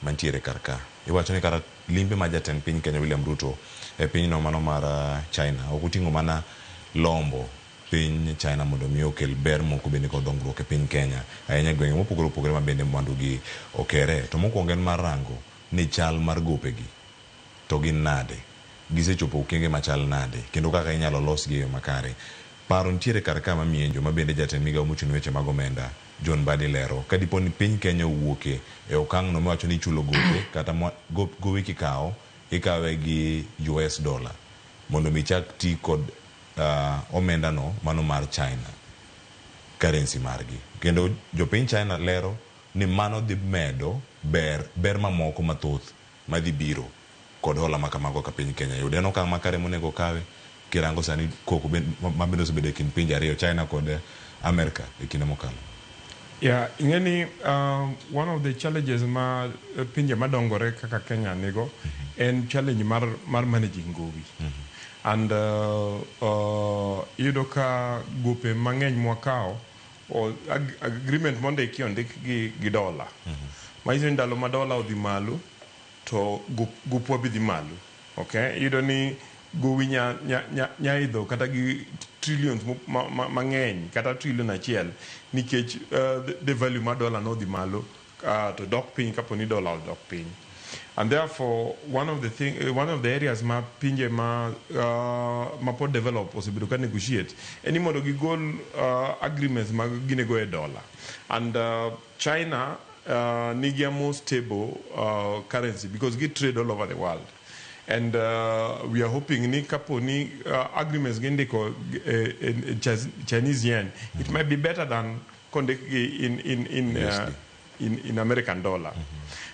mantiere karka. Iwacho ni kara limbe ma jatend piny Kenya William Ruto e piny no mano mar China okutingo mana lombo piny China mondo mi okel ber moko bende kod dongruok e piny Kenya ahinya gwenge mopogore opogore ma bende mwandu gi okere. To mokwongo en mar rango ni chal mar gopegi to gin nade, gisechopo okenge machal nade, kendo kaka inyalo losgi e yo makare. Paro nitiere kar ka mamienjo ma bende jatend migawo mochung' weche mag omenda John Badi lero ka dipo ni piny Kenya owuoke e okang' no miwacho ni chulo gope kata gowi kikawo ikawe gi US dollar mondo mi chak ti kod omenda no mano mar China currency margi, kendo jopiny China lero ni mano dhi medo ber mamoko mathoth madhi biro kod hola makamago ka piny Kenya yude. En okang' makare monego kawe kirango sani koko mabende osebedo e kind pinje ariyo, China kod America e kinde mokalo. Yeah, ingeni one of the challenges ma pinje madongore kaka Kenya nigo en challenge mar managing gowi. And yudo ka gope mang'eny mwakao o agreement monde ondik gi Dolla. Ma hizo ndalo ma Dolla odhi malo to gopwa bi dhi malo. Okay? Yudo ni gowi nya idho kata gi trillions mang'eny kata trillion achiel nikech the value ma Dolla no dhi malo to dok piny kapo ni Dolla odok piny. And therefore, one of the areas ma pinje ma pod develop osebedo ka negotiate any mondo gi gol agreements ma ginego e Dolla. And China nigi a more stable currency because we trade all over the world. And we are hoping ni kapo ni agreements gendiko in Chinese yen, it might be better than kondik in American dollar.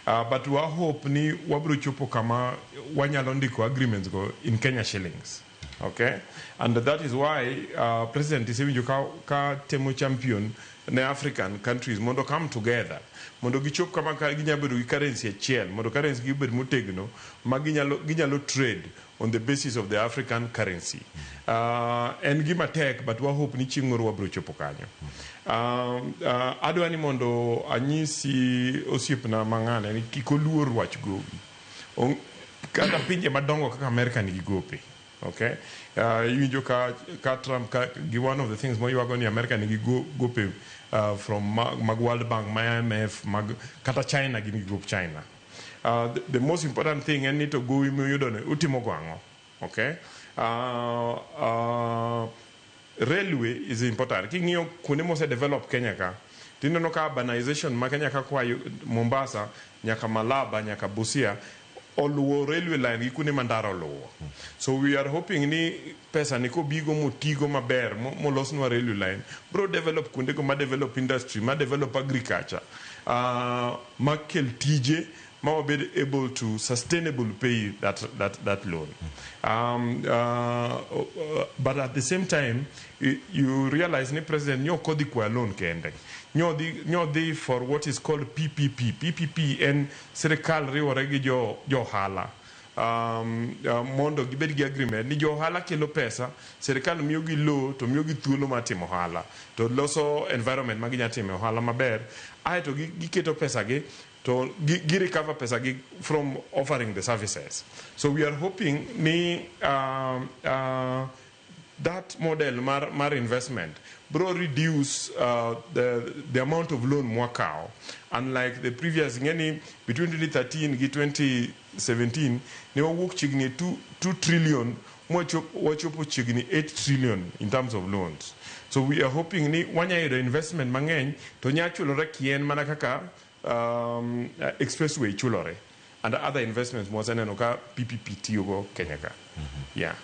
But we hope ni wabro chopo kama wanyalo ndiko agreements go in Kenya shillings. Okay? And that is why President Isewinjo ka temo champion ne African countries mondo come together. Mondo gichop kama ginyabedo gi currency achiel, mondo currency gi bed motegno ma ginyalo trade on the basis of the African currency. En gima tek, but we hope ni chieng' moro wabro chopo kanyo. Adwa ni mondo anyisi osiepna mang'ane ni kik oluor wach gowi. Kata pinje madongo kaka America nigi gope. Okay? Iwinjo ka Trump gi one of the things mo yuago ni America nigi gope from mag World Bank, IMF, kata China gini group China. The most important thing en ni to gowi miyudo ne utimo gwango. Okay? Railway is important. King'iyo kuonde mose develop Kenya ka, tineno ka urbanization ma Kenya ka kwa Mombasa, nyaka Malaba, nyaka Busia, oluwo railway line gi kuonde mandara oluwo. So we are hoping ni pesa ni ko bigo motigo maber molosnwa railway line bro develop kuonde ko ma develop industry, ma develop agriculture, ma kel tije ma be able to sustainably pay that loan. But at the same time, you realize the president nyo kodi kwa loan kende. Nyo di for what is called PPP. PPP en serikal riwore gi jo hala. Mondo gibed gi agreement ni jo hala kelo pesa, serikal miyo gi low to miyo gi thuolo ma timo hala. To loso environment ma ginya timo hala maber. Ai to giketo pesa gi to recover pesa from offering the services. So we are hoping ni that model mar investment bro reduce the amount of loan mwakao. Unlike the previous between 2013 and 2017 ne wawuok chigni 2 trillion wachopo chigni 8 trillion in terms of loans. So we are hoping ni wanyayudo investment mang'eny to nyachulore kien mana kaka expressway chulore and other investments mo saneno ka PPP tiyogo Kenya ka. Yeah.